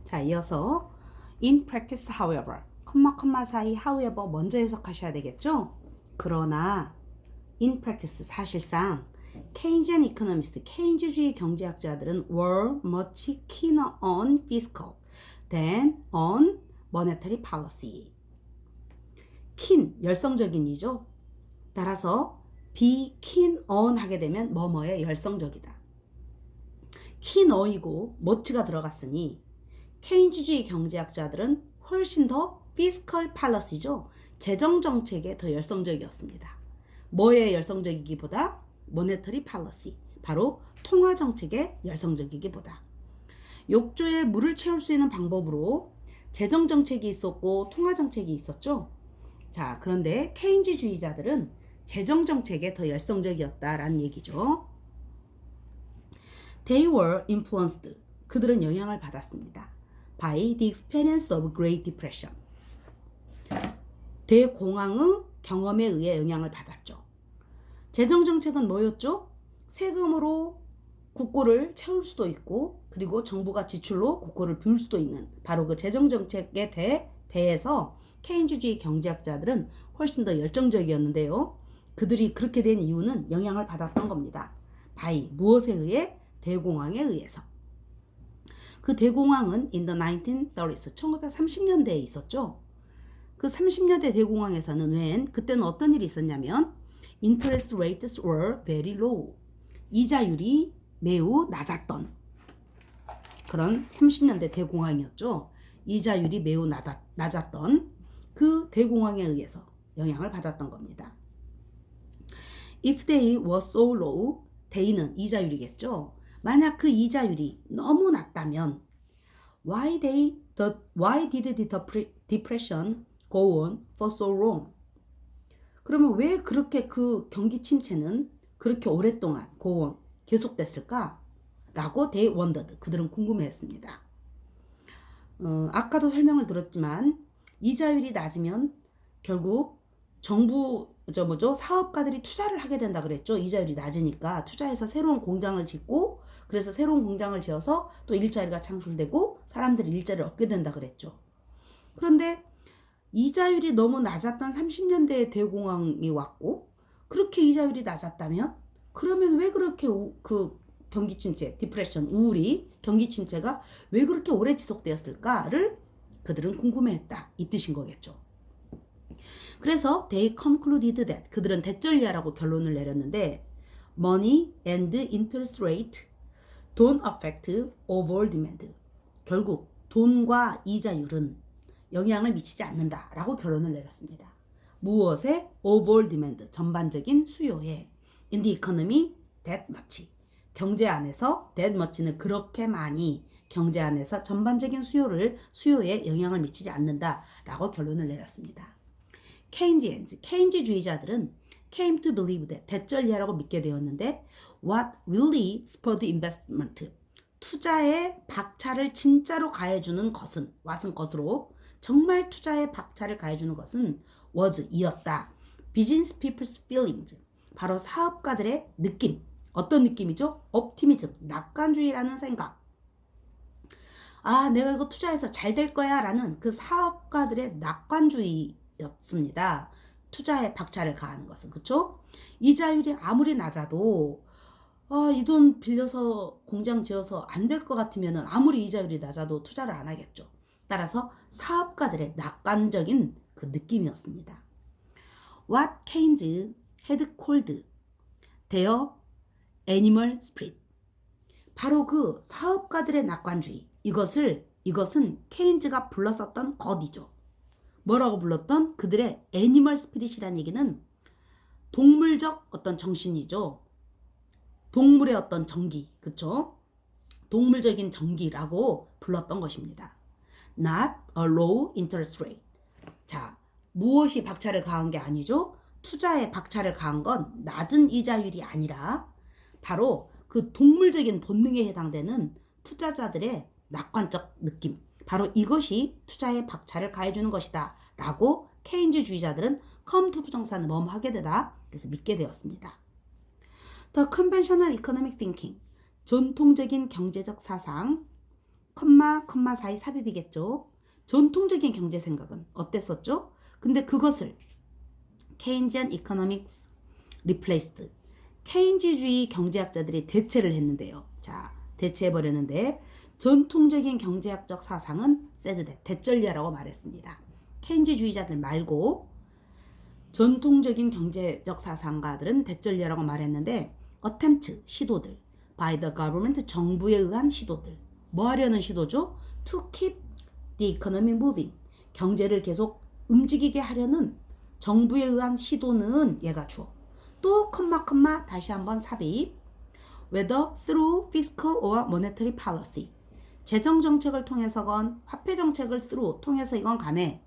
자, 이어서 in practice, however, 컴마 사이 however 먼저 해석하셔야 되겠죠? 그러나 in practice, 사실상 Keynesian economists, 케인즈주의 경제학자들은 were much keener on fiscal than on monetary policy. keen, 열성적인이죠. 따라서 be keen on 하게 되면 뭐뭐에 열성적이다. keen 어이고 much가 들어갔으니 케인즈주의 경제학자들은 훨씬 더 fiscal policy죠. 재정정책에 더 열성적이었습니다. 뭐에 열성적이기보다 monetary policy, 바로 통화정책에 열성적이기보다. 욕조에 물을 채울 수 있는 방법으로 재정정책이 있었고 통화정책이 있었죠. 자, 그런데 케인즈주의자들은 재정정책에 더 열성적이었다라는 얘기죠. They were influenced, 그들은 영향을 받았습니다. by the experience of Great Depression, 대공황의 경험에 의해 영향을 받았죠. 재정정책은 뭐였죠? 세금으로 국고를 채울 수도 있고 그리고 정부가 지출로 국고를 비울 수도 있는 바로 그 재정정책에 대해서 케인즈주의 경제학자들은 훨씬 더 열정적이었는데요. 그들이 그렇게 된 이유는 영향을 받았던 겁니다. by, 무엇에 의해? 대공황에 의해서. 그 대공황은 in the 1930s, 1930년대에 있었죠. 그 30년대 대공황에서는 그때는 어떤 일이 있었냐면 interest rates were very low, 이자율이 매우 낮았던 그런 30년대 대공황이었죠. 이자율이 매우 낮았던 그 대공황에 의해서 영향을 받았던 겁니다. If they were so low, they는 이자율이겠죠. 만약 그 이자율이 너무 낮다면 why did the depression go on for so long? 그러면 왜 그렇게 그 경기 침체는 그렇게 오랫동안 go on, 계속됐을까? 라고 they wondered, 그들은 궁금해했습니다. 아까도 설명을 들었지만 이자율이 낮으면 결국 정부 사업가들이 투자를 하게 된다 그랬죠. 이자율이 낮으니까 투자해서 새로운 공장을 짓고 그래서 새로운 공장을 지어서 또 일자리가 창출되고 사람들이 일자리를 얻게 된다 그랬죠. 그런데 이자율이 너무 낮았던 30년대에 대공황이 왔고 그렇게 이자율이 낮았다면 그러면 왜 그렇게 그 경기 침체, 디프레션, 우울이 경기 침체가 왜 그렇게 오래 지속되었을까를 그들은 궁금해했다, 이 뜻인 거겠죠. 그래서 they concluded that, 그들은 대절리아라고 결론을 내렸는데 money and interest rate don't affect overall demand, 결국 돈과 이자율은 영향을 미치지 않는다라고 결론을 내렸습니다. 무엇에? overall demand, 전반적인 수요에. in the economy that much, 경제 안에서 that much는 그렇게 많이, 경제 안에서 전반적인 수요에 영향을 미치지 않는다라고 결론을 내렸습니다. 케인즈주의자들은 came to believe that, 대절리아라고 믿게 되었는데 what really spurred investment, 투자의 박차를 진짜로 가해주는 것은, what은 것으로 정말 투자의 박차를 가해주는 것은 was, 이었다. business people's feelings, 바로 사업가들의 느낌. 어떤 느낌이죠? optimism, 낙관주의라는 생각. 아, 내가 이거 투자해서 잘 될 거야 라는 그 사업가들의 낙관주의였습니다. 투자에 박차를 가하는 것은. 그쵸? 이자율이 아무리 낮아도 이 돈 빌려서 공장 지어서 안 될 것 같으면 아무리 이자율이 낮아도 투자를 안 하겠죠. 따라서 사업가들의 낙관적인 그 느낌이었습니다. What Keynes had called their animal spirit, 바로 그 사업가들의 낙관주의, 이것은 케인즈가 불렀었던 것이죠. 뭐라고 불렀던? 그들의 애니멀 스피릿이라는 얘기는 동물적 어떤 정신이죠. 동물의 어떤 정기, 그쵸? 동물적인 정기라고 불렀던 것입니다. Not a low interest rate. 자, 무엇이 박차를 가한 게 아니죠? 투자에 박차를 가한 건 낮은 이자율이 아니라 바로 그 동물적인 본능에 해당되는 투자자들의 낙관적 느낌, 바로 이것이 투자에 박차를 가해주는 것이다 라고 케인즈주의자들은 컴투 부정사는 뭐뭐하게 되다, 그래서 믿게 되었습니다. The conventional economic thinking, 전통적인 경제적 사상, 컴마 사이 삽입이겠죠. 전통적인 경제 생각은 어땠었죠? 근데 그것을 Keynesian economics replaced. 케인즈주의 경제학자들이 대체를 했는데요. 자, 대체해버렸는데 전통적인 경제학적 사상은 said that, 대절리라고 말했습니다. 케인즈주의자들 말고 전통적인 경제적 사상가들은 대절리라고 말했는데 attempt, 시도들, by the government, 정부에 의한 시도들. 뭐 하려는 시도죠? To keep the economy moving. 경제를 계속 움직이게 하려는 정부에 의한 시도는 얘가 주어. 또 컴마 다시 한번 삽입. Whether through fiscal or monetary policy. 재정 정책을 통해서건 화폐 정책을 through 통해서이건 간에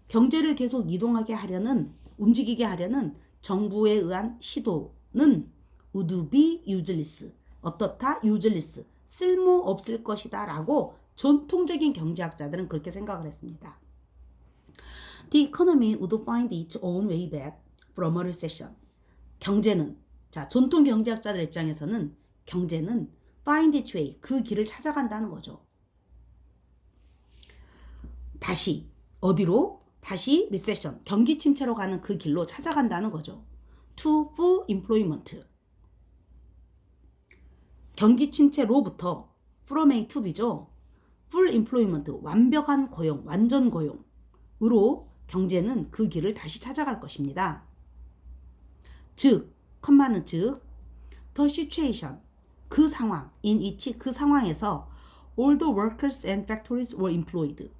경제를 계속 이동하게 하려는 움직이게 하려는 정부에 의한 시도는 would be useless. 어떻다? useless. 쓸모없을 것이다 라고 전통적인 경제학자들은 그렇게 생각을 했습니다. The economy would find its own way back from a recession. 경제는, 자, 전통 경제학자들 입장에서는 경제는 find its way, 그 길을 찾아간다는 거죠. 다시 어디로? 다시 recession, 경기 침체로 가는 그 길로 찾아간다는 거죠. To full employment. 경기 침체로부터 from A to B죠. full employment, 완벽한 고용, 완전 고용으로 경제는 그 길을 다시 찾아갈 것입니다. 즉, 컴마는 즉, the situation, 그 상황, in which, 그 상황에서 all the workers and factories were employed.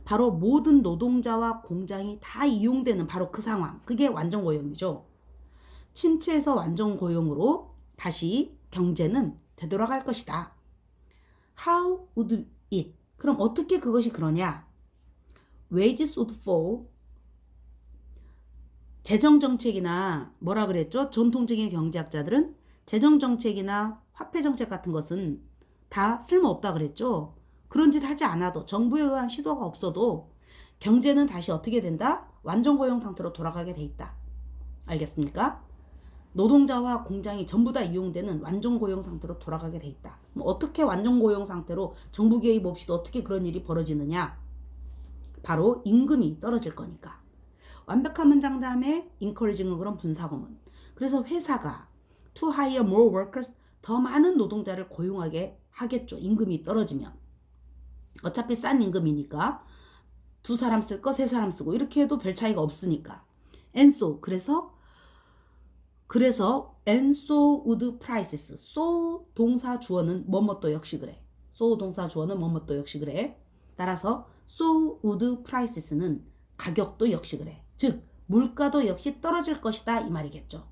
바로 모든 노동자와 공장이 다 이용되는 바로 그 상황, 그게 완전 고용이죠. 침체에서 완전 고용으로 다시 경제는 되돌아갈 것이다. How would it? 그럼 어떻게 그것이 그러냐? Wages would fall. 재정정책이나 뭐라 그랬죠? 전통적인 경제학자들은 재정정책이나 화폐정책 같은 것은 다 쓸모없다 그랬죠? 그런 짓 하지 않아도, 정부에 의한 시도가 없어도 경제는 다시 어떻게 된다? 완전 고용 상태로 돌아가게 돼 있다. 알겠습니까? 노동자와 공장이 전부 다 이용되는 완전 고용 상태로 돌아가게 돼 있다. 어떻게 완전 고용 상태로 정부 개입 없이도 어떻게 그런 일이 벌어지느냐? 바로 임금이 떨어질 거니까. 완벽한 문장 다음에 encouraging은 그런 분사구문. 그래서 회사가 to hire more workers, 더 많은 노동자를 고용하게 하겠죠. 임금이 떨어지면. 어차피 싼 임금이니까 두 사람 쓸 거 세 사람 쓰고 이렇게 해도 별 차이가 없으니까. And so, 그래서 and so would prices. so 동사 주어는 뭐뭐도 역시 그래. so 동사 주어는 뭐뭐도 역시 그래. 따라서 so would prices는 가격도 역시 그래. 즉 물가도 역시 떨어질 것이다 이 말이겠죠.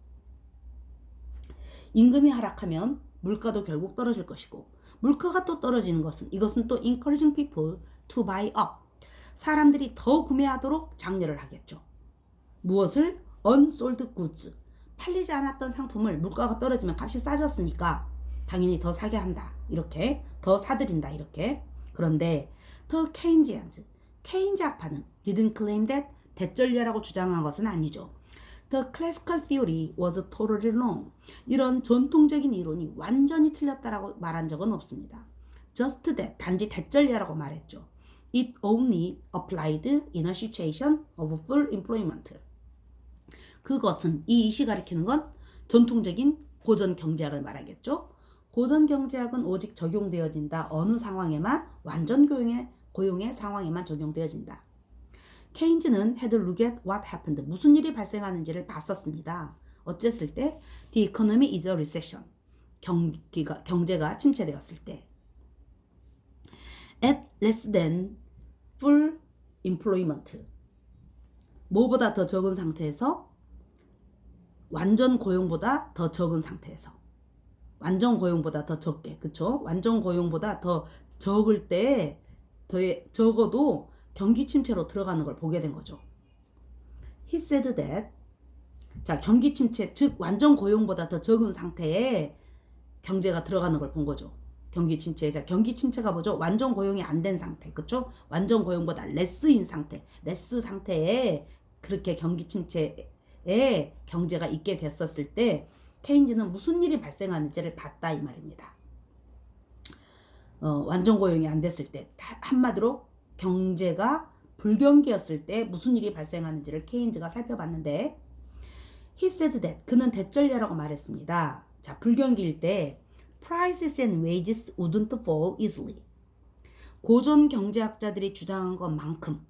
임금이 하락하면 물가도 결국 떨어질 것이고, 물가가 또 떨어지는 것은, 이것은 또 encouraging people to buy up. 사람들이 더 구매하도록 장려를 하겠죠. 무엇을? unsold goods. 팔리지 않았던 상품을 물가가 떨어지면 값이 싸졌으니까 당연히 더 사게 한다. 이렇게 더 사들인다. 이렇게. 그런데 the Keynesians, 케인즈 학파는 didn't claim that, 대절려라고 주장한 것은 아니죠. The classical theory was totally wrong. 이런 전통적인 이론이 완전히 틀렸다라고 말한 적은 없습니다. Just that, 단지 대절려라고 말했죠. It only applied in a situation of full employment. 그것은, 이 이시 가리키는 건 전통적인 고전 경제학을 말하겠죠. 고전 경제학은 오직 적용되어진다. 어느 상황에만, 완전 고용의 상황에만 적용되어진다. 케인즈는 had looked at what happened. 무슨 일이 발생하는지를 봤었습니다. 어쨌을 때 the economy is a recession. 경제가 침체되었을 때. at less than full employment. 뭐보다 더 적은 상태에서, 완전 고용보다 더 적은 상태에서. 완전 고용보다 더 적게. 그쵸? 완전 고용보다 더 적을 때 적어도 경기 침체로 들어가는 걸 보게 된 거죠. He said that, 자, 경기 침체, 즉 완전 고용보다 더 적은 상태에 경제가 들어가는 걸 본 거죠. 경기 침체. 자, 경기 침체가 뭐죠? 완전 고용이 안 된 상태. 그쵸? 완전 고용보다 레스인 상태. 레스 상태에 그렇게 경기 침체에 경제가 있게 됐었을 때 케인즈는 무슨 일이 발생하는지를 봤다 이 말입니다. 완전 고용이 안 됐을 때, 한마디로 경제가 불경기였을 때 무슨 일이 발생하는지를 케인즈가 살펴봤는데, he said that, 그는 대절려라고 말했습니다. 자, 불경기일 때 prices and wages wouldn't fall easily. 고전 경제학자들이 주장한 것만큼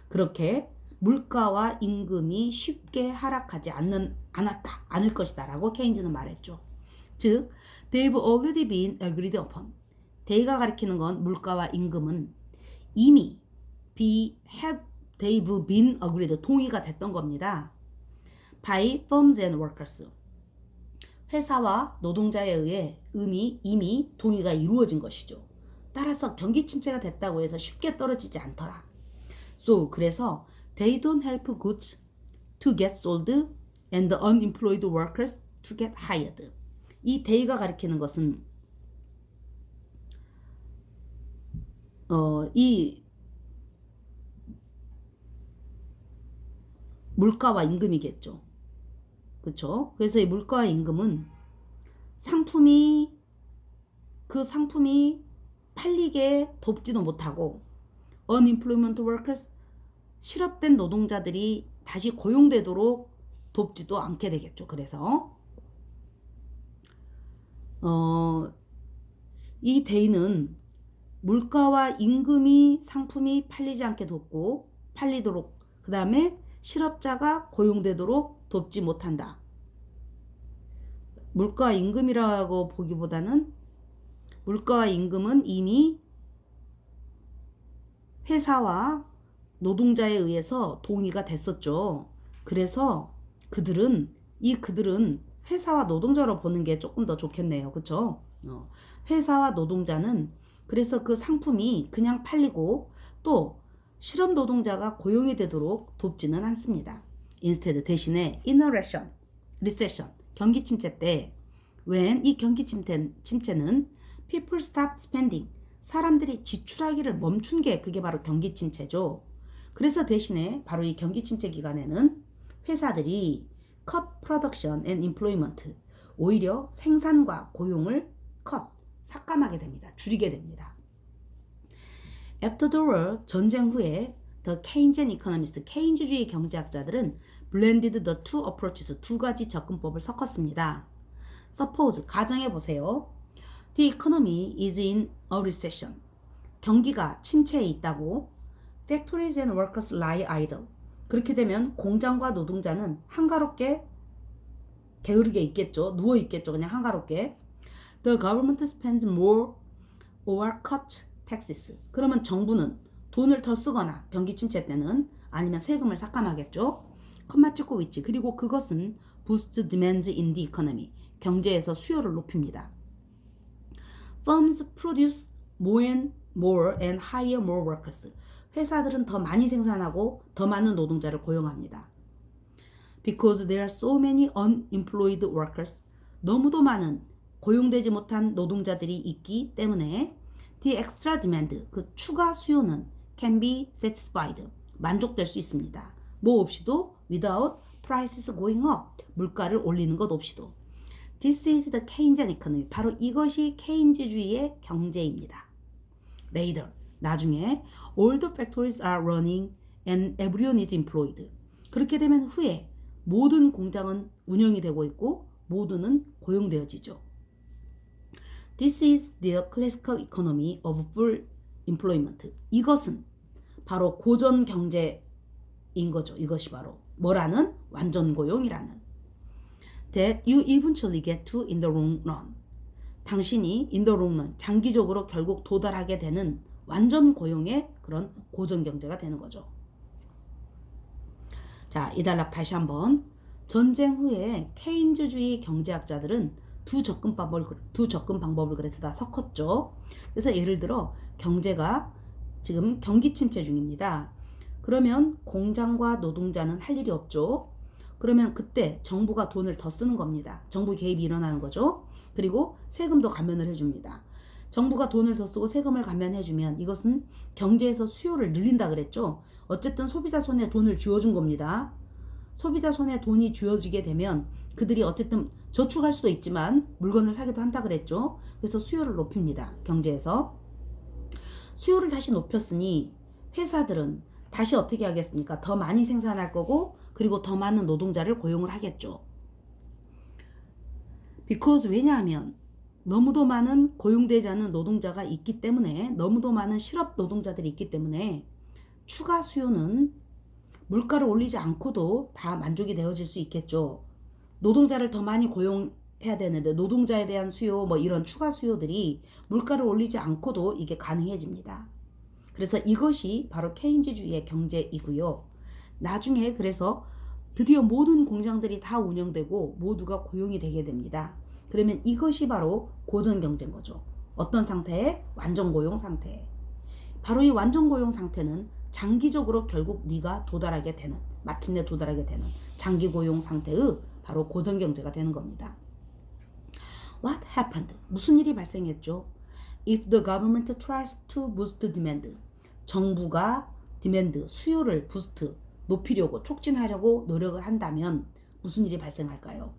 그렇게 물가와 임금이 쉽게 하락하지 않을 것이다 라고 케인즈는 말했죠. 즉, they've already been agreed upon. they가 가리키는 건 물가와 임금은 이미 they've been agreed, 동의가 됐던 겁니다. by firms and workers. 회사와 노동자에 의해 이미 동의가 이루어진 것이죠. 따라서 경기 침체가 됐다고 해서 쉽게 떨어지지 않더라. So, 그래서 they don't help goods to get sold and the unemployed workers to get hired. 이 they가 가리키는 것은 이 물가와 임금이겠죠. 그렇죠? 그래서 이 물가와 임금은 그 상품이 팔리게 돕지도 못하고 unemployment workers, 실업된 노동자들이 다시 고용되도록 돕지도 않게 되겠죠. 그래서 이 they는 물가와 임금이 상품이 팔리지 않게 돕고 팔리도록, 그 다음에 실업자가 고용되도록 돕지 못한다. 물가와 임금이라고 보기보다는 물가와 임금은 이미 회사와 노동자에 의해서 동의가 됐었죠. 그래서 그들은 회사와 노동자로 보는 게 조금 더 좋겠네요. 그렇죠? 회사와 노동자는 그래서 그 상품이 그냥 팔리고 또 실업 노동자가 고용이 되도록 돕지는 않습니다. Instead, 대신에 in a recession, 경기 침체 때 when 이 경기 침체는 people stop spending, 사람들이 지출하기를 멈춘 게 그게 바로 경기 침체죠. 그래서 대신에 바로 이 경기 침체 기간에는 회사들이 cut production and employment, 오히려 생산과 고용을 삭감하게 됩니다. 줄이게 됩니다. After the war, 전쟁 후에 the Keynesian economists, 케인즈주의 경제학자들은 blended the two approaches, 두 가지 접근법을 섞었습니다. Suppose, 가정해 보세요. The economy is in a recession. 경기가 침체에 있다고. Factories and workers lie idle. 그렇게 되면 공장과 노동자는 한가롭게 게으르게 있겠죠. 누워 있겠죠. 그냥 한가롭게. The government spends more or cut taxes. 그러면 정부는 돈을 더 쓰거나 경기 침체 때는 아니면 세금을 삭감하겠죠. 컴마 찍고 있지. 그리고 그것은 boost demand in the economy. 경제에서 수요를 높입니다. Firms produce more and hire more workers. 회사들은 더 많이 생산하고 더 많은 노동자를 고용합니다. Because there are so many unemployed workers. 너무도 많은 고용되지 못한 노동자들이 있기 때문에 the extra demand, 그 추가 수요는 can be satisfied, 만족될 수 있습니다. 뭐 없이도 without prices going up, 물가를 올리는 것 없이도. This is the Keynesian economy. 바로 이것이 케인즈주의의 경제입니다. Later, 나중에 all the factories are running and everyone is employed. 그렇게 되면 후에 모든 공장은 운영이 되고 있고 모두는 고용되어지죠. This is the classical economy of full employment. 이것은 바로 고전 경제인 거죠. 이것이 바로 뭐라는? 완전 고용이라는. That you eventually get to in the long run. 당신이 in the long run, 장기적으로 결국 도달하게 되는 완전 고용의 그런 고전 경제가 되는 거죠. 자, 이 단락 다시 한번. 전쟁 후에 케인즈주의 경제학자들은 두 접근 방법을 그래서 다 섞었죠. 그래서 예를 들어 경제가 지금 경기 침체 중입니다. 그러면 공장과 노동자는 할 일이 없죠. 그러면 그때 정부가 돈을 더 쓰는 겁니다. 정부 개입이 일어나는 거죠. 그리고 세금도 감면을 해줍니다. 정부가 돈을 더 쓰고 세금을 감면해주면 이것은 경제에서 수요를 늘린다 그랬죠. 어쨌든 소비자 손에 돈을 쥐어준 겁니다. 소비자 손에 돈이 쥐어지게 되면 그들이 어쨌든 저축할 수도 있지만 물건을 사기도 한다 그랬죠. 그래서 수요를 높입니다. 경제에서. 수요를 다시 높였으니 회사들은 다시 어떻게 하겠습니까? 더 많이 생산할 거고 그리고 더 많은 노동자를 고용을 하겠죠. because 왜냐하면 너무도 많은 고용되지 않은 노동자가 있기 때문에 너무도 많은 실업 노동자들이 있기 때문에 추가 수요는 물가를 올리지 않고도 다 만족이 되어질 수 있겠죠. 노동자를 더 많이 고용해야 되는데 노동자에 대한 수요 뭐 이런 추가 수요들이 물가를 올리지 않고도 이게 가능해집니다. 그래서 이것이 바로 케인즈주의의 경제이고요. 나중에 그래서 드디어 모든 공장들이 다 운영되고 모두가 고용이 되게 됩니다. 그러면 이것이 바로 고전 경제인 거죠. 어떤 상태에? 완전 고용 상태에. 바로 이 완전 고용 상태는 장기적으로 결국 네가 도달하게 되는, 마침내 도달하게 되는 장기 고용 상태의 바로 고전 경제가 되는 겁니다. What happened? 무슨 일이 발생했죠? If the government tries to boost demand, 정부가 디맨드, 수요를 부스트, 높이려고, 촉진하려고 노력을 한다면 무슨 일이 발생할까요?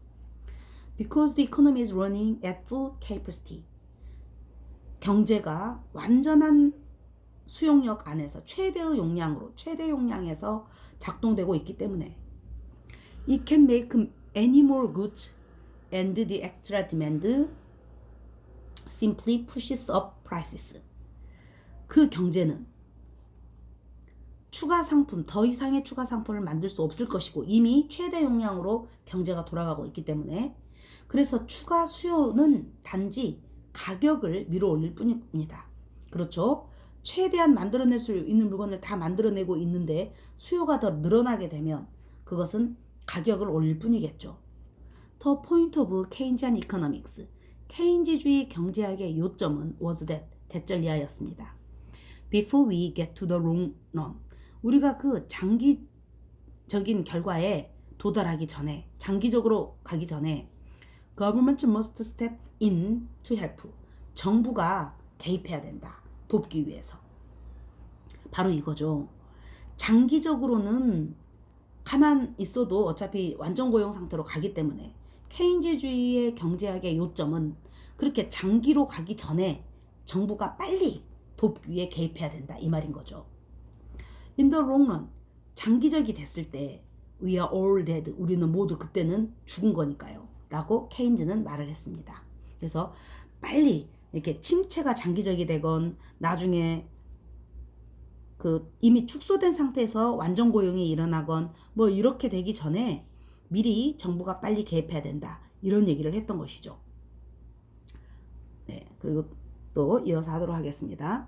Because the economy is running at full capacity. 경제가 완전한 수용력 안에서 최대의 용량으로, 최대 용량에서 작동되고 있기 때문에 It can make any more goods and the extra demand simply pushes up prices. 그 경제는 추가 상품, 더 이상의 추가 상품을 만들 수 없을 것이고 이미 최대 용량으로 경제가 돌아가고 있기 때문에 그래서 추가 수요는 단지 가격을 밀어 올릴 뿐입니다. 그렇죠? 최대한 만들어낼 수 있는 물건을 다 만들어내고 있는데 수요가 더 늘어나게 되면 그것은 가격을 올릴 뿐이겠죠. The point of Keynesian economics. 케인즈주의 경제학의 요점은 was that 대절리하였습니다. Before we get to the long run. 우리가 그 장기적인 결과에 도달하기 전에, 장기적으로 가기 전에 government must step in to help. 정부가 개입해야 된다. 돕기 위해서. 바로 이거죠. 장기적으로는 가만 있어도 어차피 완전 고용 상태로 가기 때문에 케인즈주의의 경제학의 요점은 그렇게 장기로 가기 전에 정부가 빨리 돕기 위해 개입해야 된다. 이 말인 거죠. In the long run, 장기적이 됐을 때 We are all dead. 우리는 모두 그때는 죽은 거니까요. 라고 케인즈는 말을 했습니다. 그래서 빨리 이렇게 침체가 장기적이 되건 나중에 그 이미 축소된 상태에서 완전 고용이 일어나건 뭐 이렇게 되기 전에 미리 정부가 빨리 개입해야 된다. 이런 얘기를 했던 것이죠. 네, 그리고 또 이어서 하도록 하겠습니다.